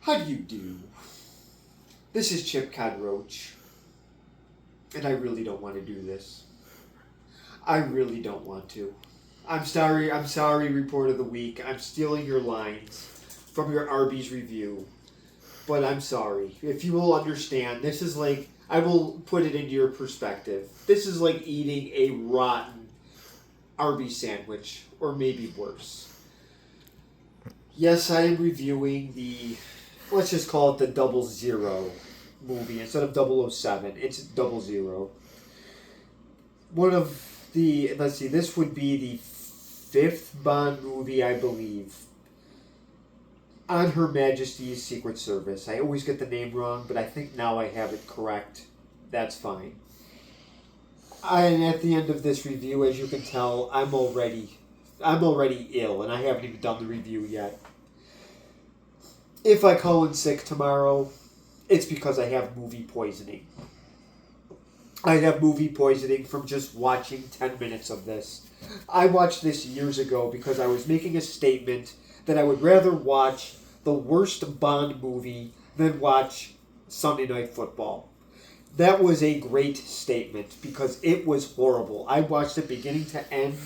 How do you do? This is Chip Roach, and I really don't want to do this. I really don't want to. I'm sorry, Report of the Week. I'm stealing your lines from your Arby's review, but I'm sorry. If you will understand, this is like, I will put it into your perspective. This is like eating a rotten Arby's sandwich, or maybe worse. Yes, I am reviewing the, let's just call it the 00 movie. Instead of 007, it's 00. One of the, let's see, this would be the 5th Bond movie, I believe, on Her Majesty's Secret Service. I always get the name wrong, but I think now I have it correct. That's fine. And at the end of this review, as you can tell, I'm already ill, and I haven't even done the review yet. If I call in sick tomorrow, it's because I have movie poisoning. I have movie poisoning from just watching 10 minutes of this. I watched this years ago because I was making a statement that I would rather watch the worst Bond movie than watch Sunday Night Football. That was a great statement because it was horrible. I watched it beginning to end.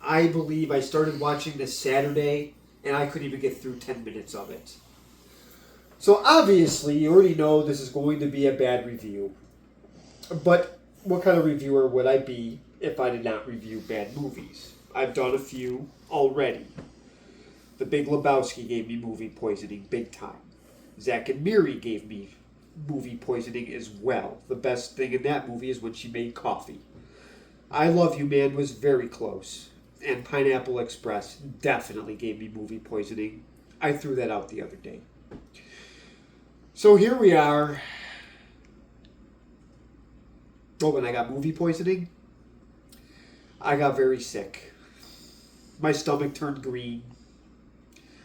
I believe I started watching this Saturday, and I couldn't even get through 10 minutes of it. So obviously, you already know this is going to be a bad review. But what kind of reviewer would I be if I did not review bad movies? I've done a few already. The Big Lebowski gave me movie poisoning big time. Zack and Miri gave me movie poisoning as well. The best thing in that movie is when she made coffee. I Love You Man was very close. And Pineapple Express definitely gave me movie poisoning. I threw that out the other day. So here we are. Oh, when I got movie poisoning, I got very sick. My stomach turned green.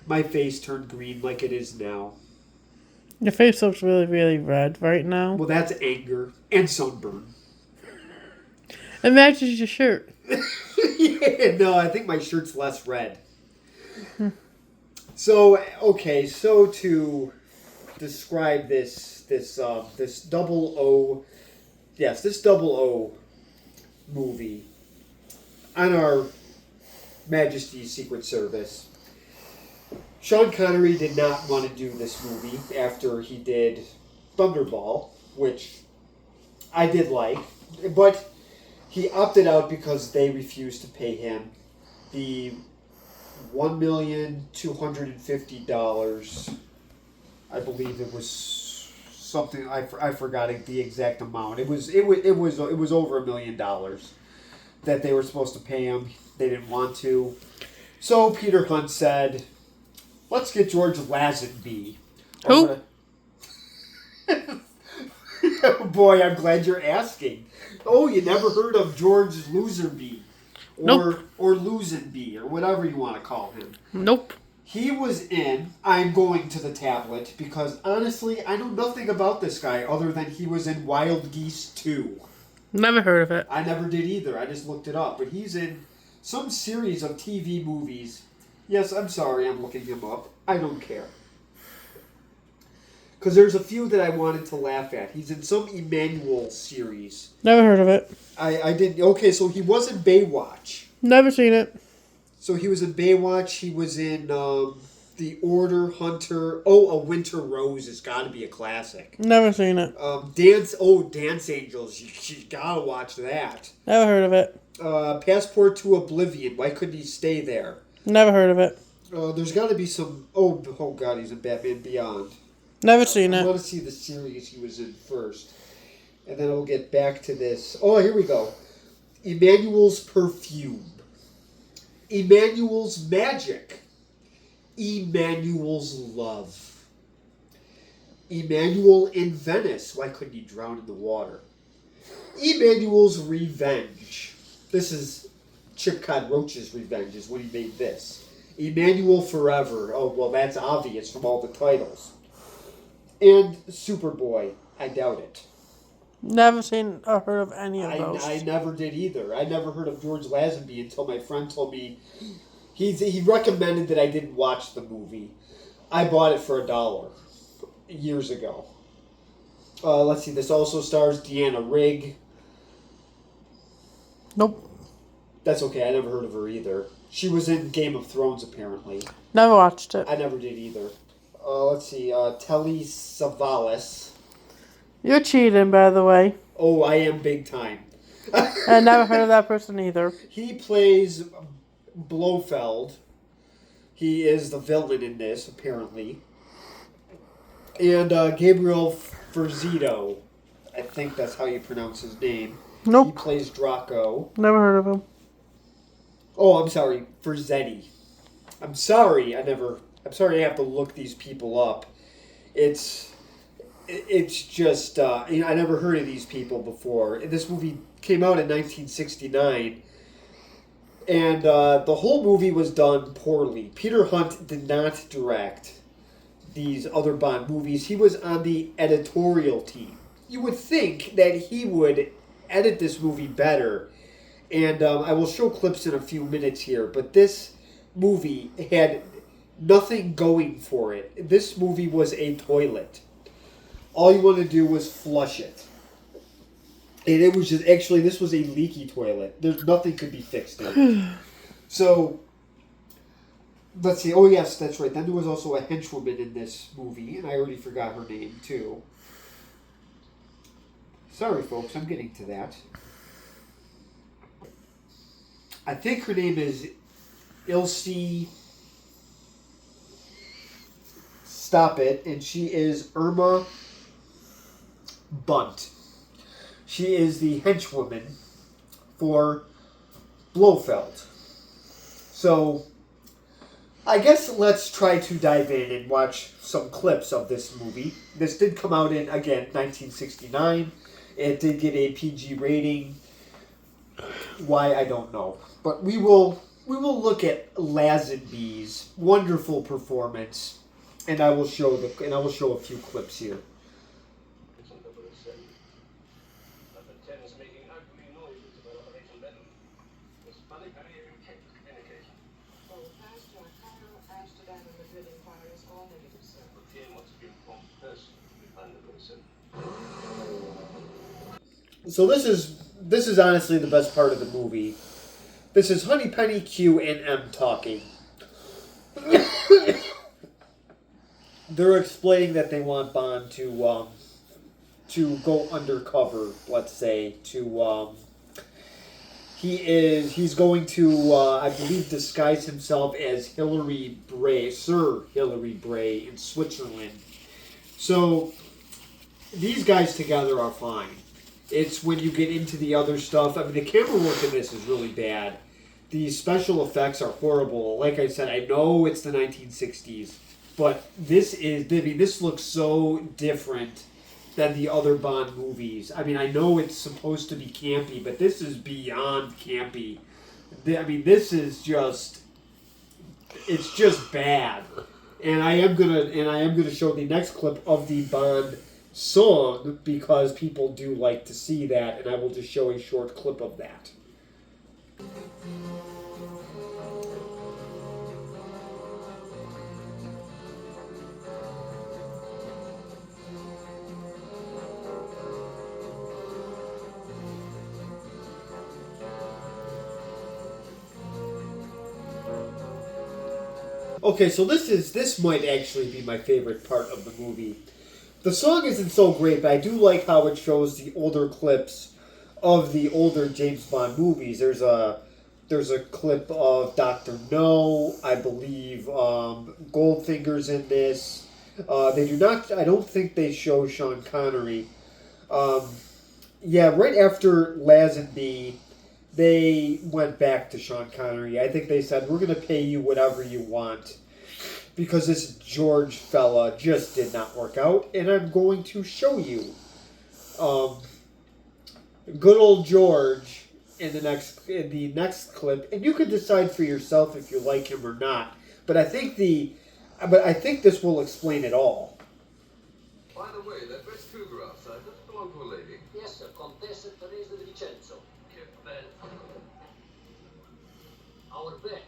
My face turned green like it is now. Your face looks really, really red right now. Well, that's anger and sunburn. It matches your shirt. Yeah, no, I think my shirt's less red. So, okay, so to describe this 00, yes, this 00 movie on Our Majesty's Secret Service. Sean Connery did not want to do this movie after he did Thunderball, which I did like, but he opted out because they refused to pay him the $1,250,000. I believe it was something I forgot the exact amount. It was over $1 million that they were supposed to pay him. They didn't want to. So Peter Hunt said, "Let's get George Lazenby." Who? Oh boy, I'm glad you're asking. Oh, you never heard of George Lazenby? Nope. Or Lazenby, or whatever you want to call him. Nope. He was in I'm Going to the Tablet because, honestly, I know nothing about this guy other than he was in Wild Geese 2. Never heard of it. I never did either. I just looked it up. But he's in some series of TV movies. Yes, I'm sorry I'm looking him up. I don't care. Because there's a few that I wanted to laugh at. He's in some Emmanuel series. Never heard of it. I didn't... Okay, so he was in Baywatch. Never seen it. So he was in Baywatch. He was in The Order, Hunter. Oh, A Winter Rose has got to be a classic. Never seen it. Dance Angels. You gotta watch that. Never heard of it. Passport to Oblivion. Why couldn't he stay there? Never heard of it. There's got to be some... Oh, God, he's in Batman Beyond. Never seen I it. want to see the series he was in first. And then we'll get back to this. Oh, here we go. Emmanuel's Perfume. Emmanuel's Magic. Emmanuel's Love. Emmanuel in Venice. Why couldn't he drown in the water? Emmanuel's Revenge. This is Chip Roach's Revenge is when he made this. Emmanuel Forever. Oh, well, that's obvious from all the titles. And Superboy. I doubt it. Never seen or heard of any of those. I never did either. I never heard of George Lazenby until my friend told me he recommended that I didn't watch the movie. I bought it for $1. years ago. Let's see. This also stars Deanna Rigg. Nope. That's okay. I never heard of her either. She was in Game of Thrones, apparently. Never watched it. I never did either. Let's see. Telly Savalas. You're cheating, by the way. Oh, I am big time. I never heard of that person either. He plays Blofeld. He is the villain in this, apparently. And Gabriel Furzito. I think that's how you pronounce his name. He Nope. plays Draco. Never heard of him. Oh, I'm sorry. Furzetti. I'm sorry. I have to look these people up. It's just, I never heard of these people before. This movie came out in 1969, and the whole movie was done poorly. Peter Hunt did not direct these other Bond movies. He was on the editorial team. You would think that he would edit this movie better, and I will show clips in a few minutes here, but this movie had nothing going for it. This movie was a toilet. All you want to do was flush it. And it was just, actually, this was a leaky toilet. There's nothing could be fixed in it. So, let's see. Oh, yes, that's right. Then there was also a henchwoman in this movie, and I already forgot her name, too. Sorry, folks, I'm getting to that. I think her name is Ilse. Stop it. And she is Irma Bunt. She is the henchwoman for Blofeld. So, I guess let's try to dive in and watch some clips of this movie. This did come out in, again, 1969. It did get a PG rating. Why, I don't know. But we will look at Lazenby's wonderful performance, and I will show a few clips here. So this is honestly the best part of the movie. This is Honeypenny, Q, and M talking. They're explaining that they want Bond to go undercover. Let's say he's going to I believe disguise himself as Hilary Bray, Sir Hilary Bray in Switzerland. So these guys together are fine. It's when you get into the other stuff. I mean, the camera work in this is really bad. The special effects are horrible. Like I said, I know it's the 1960s, but this looks so different than the other Bond movies. I mean, I know it's supposed to be campy, but this is beyond campy. I mean, this is just, it's just bad. And I am gonna show the next clip of the Bond song because people do like to see that, and I will just show a short clip of that. Okay, so this might actually be my favorite part of the movie. The song isn't so great, but I do like how it shows the older clips of the older James Bond movies. There's a clip of Dr. No, I believe Goldfinger's in this. They do not. I don't think they show Sean Connery. Yeah, right after Lazenby, they went back to Sean Connery. I think they said, we're going to pay you whatever you want because this George fella just did not work out, and I'm going to show you. Good old George in the next clip, and you can decide for yourself if you like him or not. But I think this will explain it all. By the way, that red cougar outside, does it belong to a lady? Yes, sir. Contessa Teresa di Vincenzo. Che bello. Our bet.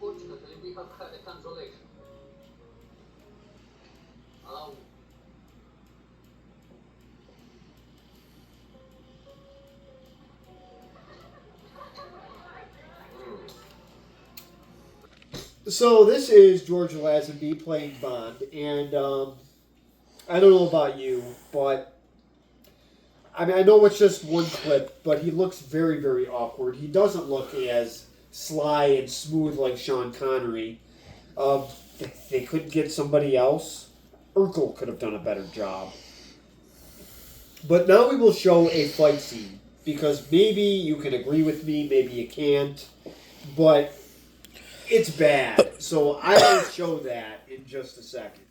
Fortunately, we have had a cancellation. Allow me. So this is George Lazenby playing Bond, and I don't know about you, but I mean I know it's just one clip, but he looks very, very awkward. He doesn't look as sly and smooth like Sean Connery. They could get somebody else. Urkel could have done a better job. But now we will show a fight scene, because maybe you can agree with me, maybe you can't, but it's bad. So I will show that in just a second.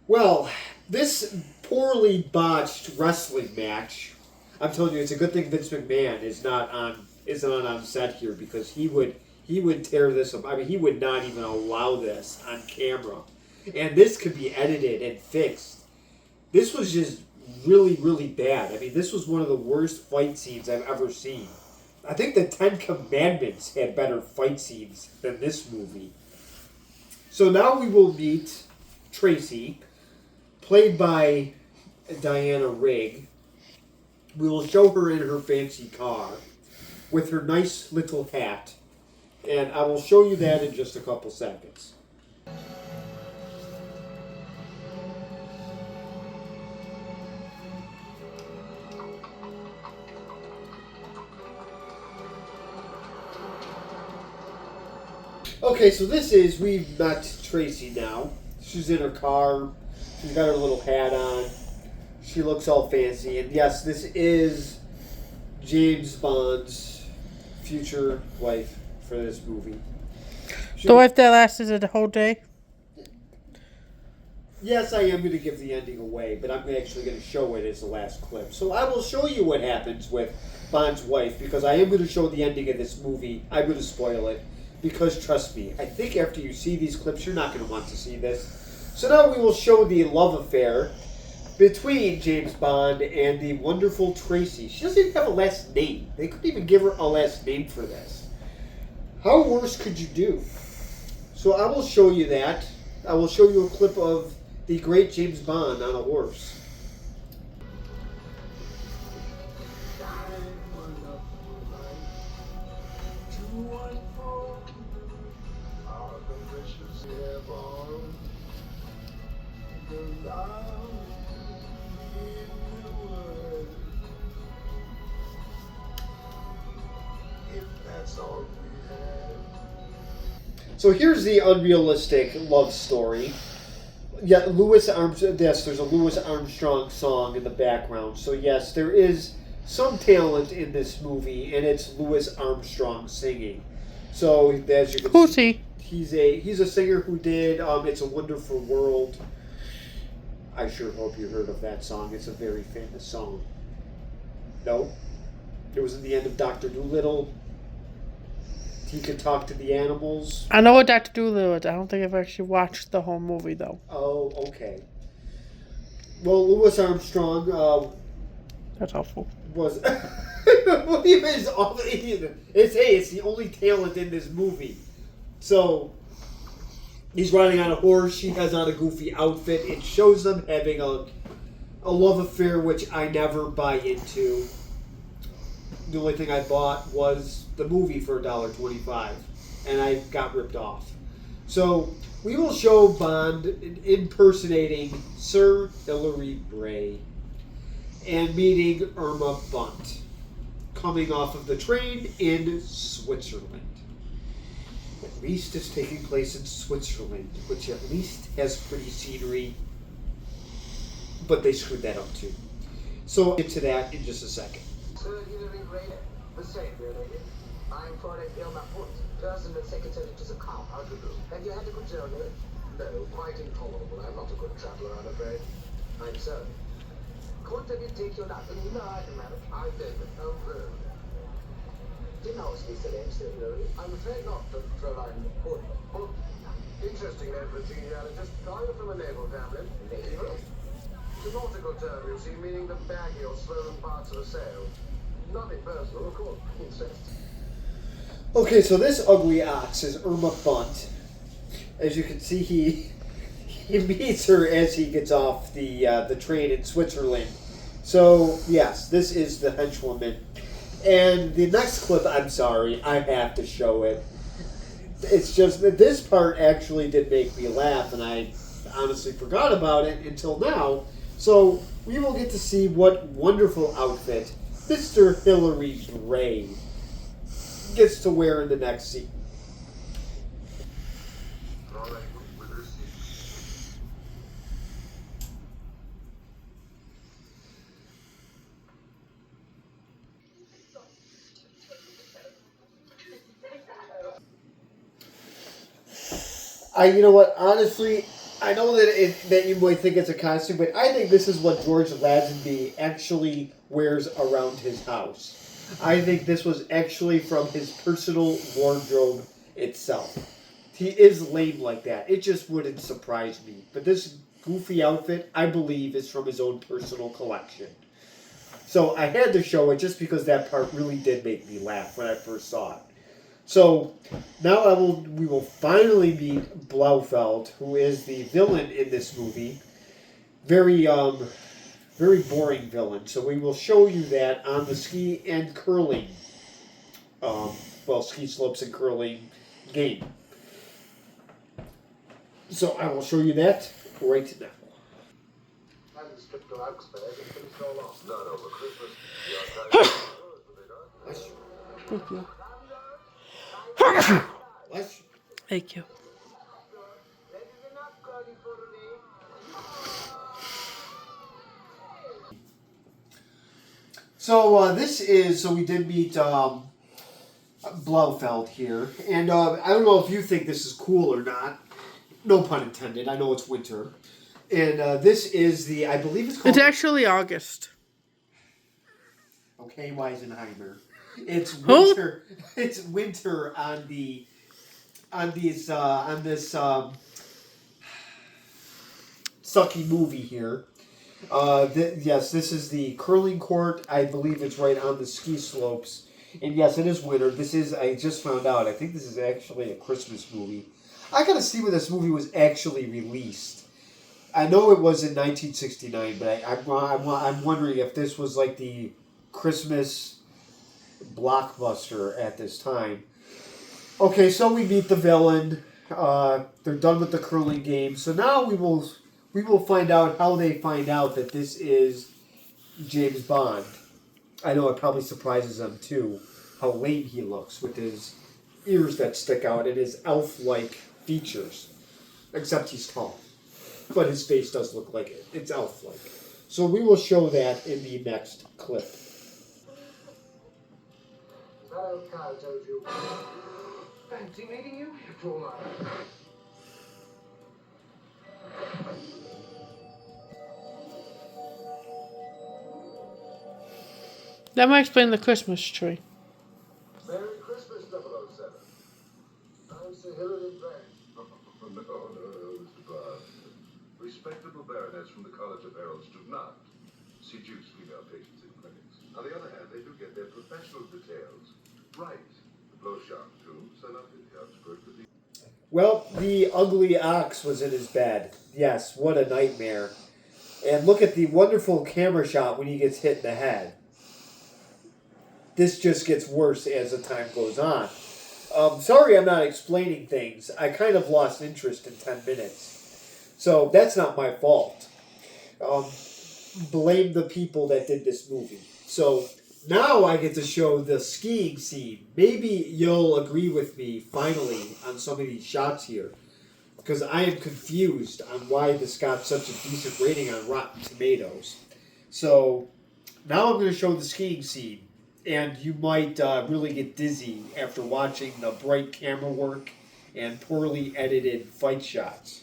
Well, this poorly botched wrestling match, I'm telling you, it's a good thing Vince McMahon isn't on set here, because he would tear this up. I mean, he would not even allow this on camera. And this could be edited and fixed. This was just really, really bad. I mean, this was one of the worst fight scenes I've ever seen. I think the Ten Commandments had better fight scenes than this movie. So now we will meet Tracy, played by Diana Rigg. We will show her in her fancy car with her nice little hat, and I will show you that in just a couple seconds. Okay, so we've met Tracy now. She's in her car. She's got her little hat on. She looks all fancy. And yes, this is James Bond's future wife for this movie. The wife that lasted the whole day? Yes, I am going to give the ending away, but I'm actually going to show it as the last clip. So I will show you what happens with Bond's wife, because I am going to show the ending of this movie. I'm going to spoil it, because trust me, I think after you see these clips, you're not going to want to see this. So now we will show the love affair between James Bond and the wonderful Tracy. She doesn't even have a last name. They couldn't even give her a last name for this. How worse could you do? So I will show you that. I will show you a clip of the great James Bond on a horse. So here's the unrealistic love story. Yeah, yes, there's a Louis Armstrong song in the background. So yes, there is some talent in this movie, and it's Louis Armstrong singing. So as you can Who's see, he? he's a singer who did It's a Wonderful World. I sure hope you heard of that song. It's a very famous song. No? It was in the end of Dr. Dolittle. He could talk to the animals. I know what Dr. Dolittle is. I don't think I've actually watched the whole movie, though. Oh, okay. Well, Louis Armstrong That's awful. was... it's the only talent in this movie. So, he's riding on a horse. She has on a goofy outfit. It shows them having a love affair, which I never buy into. The only thing I bought was the movie for $1.25, and I got ripped off. So we will show Bond impersonating Sir Hilary Bray and meeting Irma Bunt coming off of the train in Switzerland. At least it's taking place in Switzerland, which at least has pretty scenery, but they screwed that up too. So I'll get to that in just a second. Sir Hilary Bray, the same, lady. I'm for Irma Bunt, personal secretary to the Count. How do you do? Have you had a good journey? No, quite intolerable. I'm not a good traveller, I'm afraid. I'm sorry. Couldn't we take you nothing? No, I don't. I don't. Oh, Didn't always be so interested, Hillary. I'm afraid not, Fräulein Hood. Well, interesting name for a genealogist. Are you from a naval family? Naval? It's a nautical term, you see, meaning the baggy or swollen parts of a sail. Nothing personal, of course. Incest. Okay, so this ugly ox is Irma Bunt. As you can see, he meets her as he gets off the train in Switzerland. So yes, this is the henchwoman. And the next clip, I'm sorry, I have to show it. It's just that this part actually did make me laugh, and I honestly forgot about it until now. So we will get to see what wonderful outfit Mr. Hillary Bray gets to wear in the next scene. All right, with her seat. You know what? Honestly, I know that you might think it's a costume, but I think this is what George Lazenby actually wears around his house. I think this was actually from his personal wardrobe itself. He is lame like that. It just wouldn't surprise me. But this goofy outfit, I believe, is from his own personal collection. So I had to show it just because that part really did make me laugh when I first saw it. So now we will finally meet Blaufeld, who is the villain in this movie. Very very boring villain. So we will show you that on the ski and curling, ski slopes and curling game. So I will show you that right now. And stripped to Augsburg and finished all off. Not over Christmas. The outside Bless you. Thank you. Bless you. Thank you. That is enough, girlie, for today. So we did meet Blaufeld here, and I don't know if you think this is cool or not. No pun intended. I know it's winter, and this is I believe it's called. It's actually August. Okay, Weisenheimer. It's winter. It's winter on this sucky movie here. Yes, this is the curling court. I believe it's right on the ski slopes. And yes, it is winter. I just found out, I think this is actually a Christmas movie. I gotta see when this movie was actually released. I know it was in 1969, but I'm wondering if this was like the Christmas blockbuster at this time. Okay, so we meet the villain. They're done with the curling game. So now we will find out how they find out that this is James Bond. I know it probably surprises them too, how lame he looks with his ears that stick out and his elf-like features. Except he's tall. But his face does look like it. It's elf-like. So we will show that in the next clip. That old cow told you. Fancy meeting you? Poor man. That might explain the Christmas tree. Merry Christmas, 007. I'm Sir Hillary Bray. No, Mr. Bond. Respectable baronets from the College of Heralds do not seduce female patients in clinics. On the other hand, they do get their professional details right. The blow shop, too, set up in Augsburg with the... Well, the ugly ox was in his bed. Yes, what a nightmare. And look at the wonderful camera shot when he gets hit in the head. This just gets worse as the time goes on. Sorry I'm not explaining things. I kind of lost interest in 10 minutes. So that's not my fault. Blame the people that did this movie. So now I get to show the skiing scene. Maybe you'll agree with me finally on some of these shots here. Because I am confused on why this got such a decent rating on Rotten Tomatoes. So now I'm going to show the skiing scene. And you might really get dizzy after watching the bright camera work and poorly edited fight shots.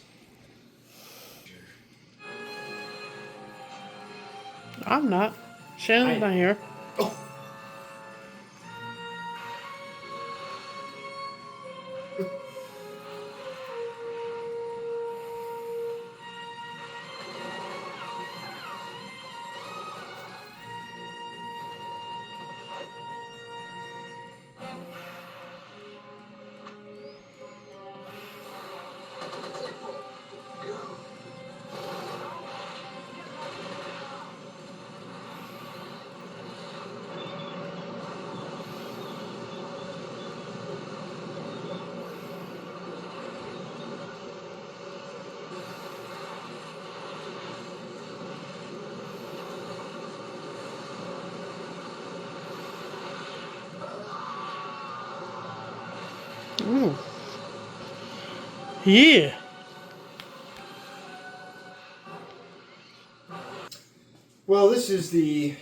I'm not. Shannon's not here. Oh. Ooh. Yeah. Well, this is the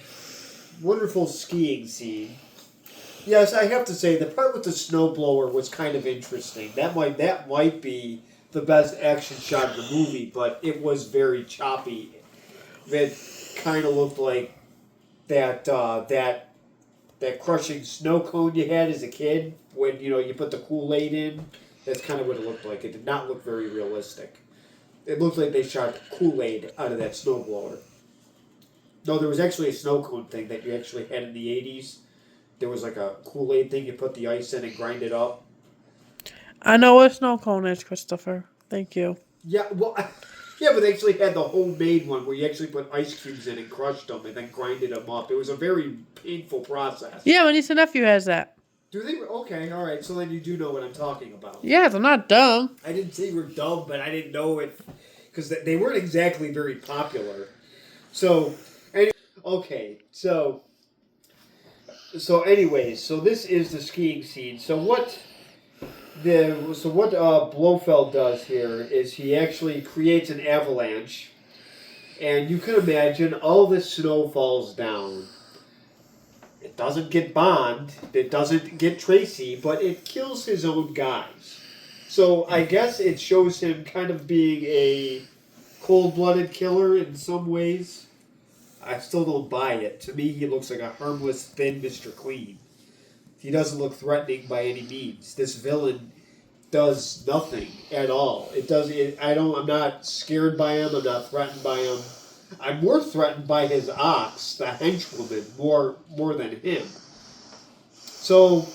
wonderful skiing scene. Yes, I have to say the part with the snowblower was kind of interesting. That might be the best action shot of the movie, but it was very choppy. It kind of looked like that crushing snow cone you had as a kid when you put the Kool-Aid in. That's kind of what it looked like. It did not look very realistic. It looked like they shot Kool-Aid out of that snowblower. No, there was actually a snow cone thing that you actually had in the 80s. There was like a Kool-Aid thing you put the ice in and grind it up. I know what snow cone is, Christopher. Thank you. Yeah, well, yeah, but they actually had the homemade one where you actually put ice cubes in and crushed them and then grinded them up. It was a very painful process. Yeah, my niece and nephew has that. Do they? Okay, all right. So then you do know what I'm talking about. Yes, I'm not dumb. I didn't say you were dumb, but I didn't know it because they weren't exactly very popular. So, okay, so anyways, so this is the skiing scene. So what Blofeld does here is he actually creates an avalanche, and you can imagine all this snow falls down. It doesn't get Bond, it doesn't get Tracy, but it kills his own guys. So I guess it shows him kind of being a cold-blooded killer in some ways. I still don't buy it. To me, he looks like a harmless, thin Mr. Clean. He doesn't look threatening by any means. This villain does nothing at all. I'm not scared by him. I'm not threatened by him. I'm more threatened by his ox, the henchwoman, more than him. So,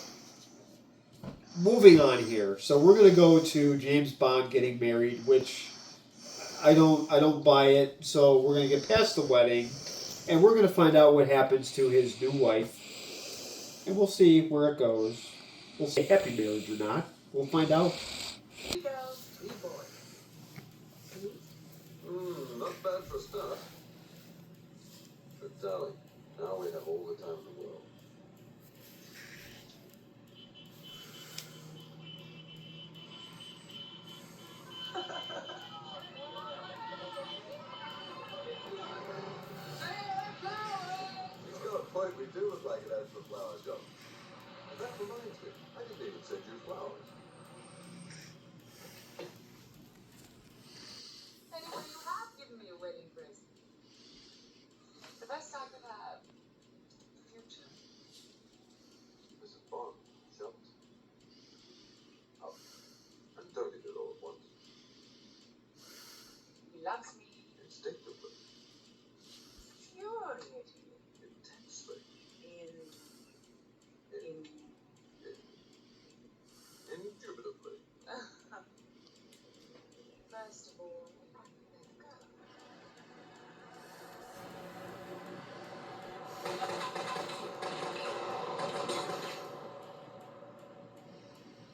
moving on here. So we're gonna go to James Bond getting married, which I don't buy it. So we're gonna get past the wedding, and we're gonna find out what happens to his new wife, and we'll see where it goes. We'll see happy marriage or not. We'll find out. 3 girls, 3 boys. Not bad for a start. But darling, now we have all the time in the world. He's got a point. We do look like it has for flowers, don't we? And that reminds me, I didn't even send you flowers. Anyway, you have given me a wedding present. The best I could have. Future. Mrs. Bond, shocked. Up. And don't eat it all at once. He loves me. Instinctively. Infuriatingly. Intensely. Indubitably. First of all, let go.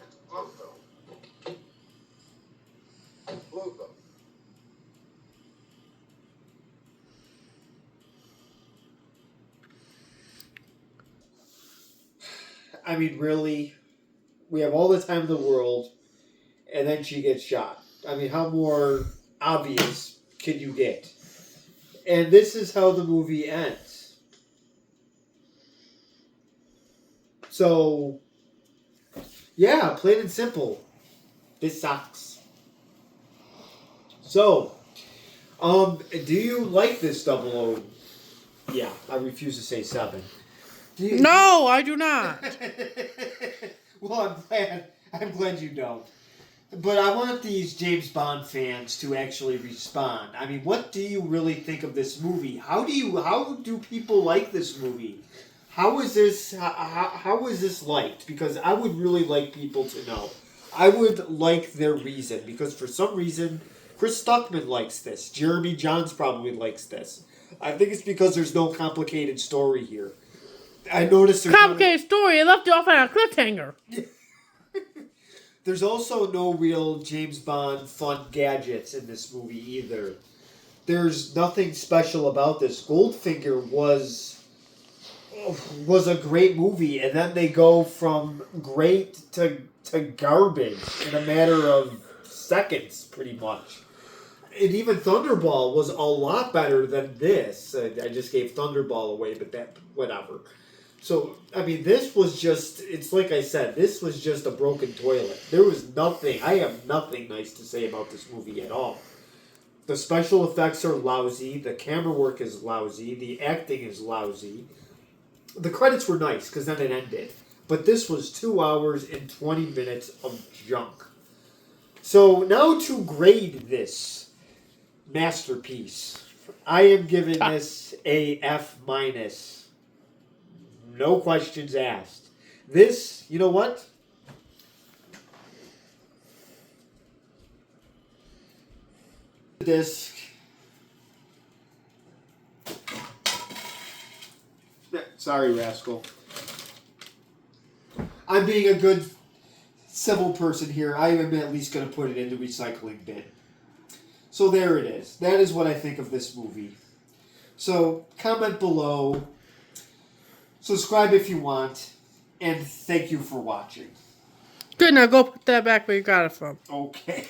It's Blofeld. Blofeld. I mean, really? We have all the time in the world, and then she gets shot. I mean, how more obvious can you get? And this is how the movie ends. So, yeah, plain and simple. This sucks. So, do you like this 00? Yeah, I refuse to say 7. No, I do not. Well, I'm glad you don't. But I want these James Bond fans to actually respond. I mean, what do you really think of this movie? How do people like this movie? How is this liked? Because I would really like people to know. I would like their reason, because for some reason Chris Stuckman likes this. Jeremy Johns probably likes this. I think it's because there's no complicated story here. I noticed there's Complicated story. It left you off on a cliffhanger. There's also no real James Bond fun gadgets in this movie either. There's nothing special about this. Goldfinger was was a great movie, and then they go from great to garbage in a matter of seconds, pretty much. And even Thunderball was a lot better than this. I just gave Thunderball away, but that, whatever. So, I mean, this was just, it's like I said, this was just a broken toilet. There was nothing, I have nothing nice to say about this movie at all. The special effects are lousy, the camera work is lousy, the acting is lousy. The credits were nice, because then it ended. But this was 2 hours and 20 minutes of junk. So, now to grade this masterpiece, I am giving this a F-. No questions asked. This, you know what? Disc. Sorry, Rascal. I'm being a good civil person here. I am at least going to put it in the recycling bin. So there it is. That is what I think of this movie. So comment below. Subscribe if you want. And thank you for watching. Good, now go put that back where you got it from. Okay.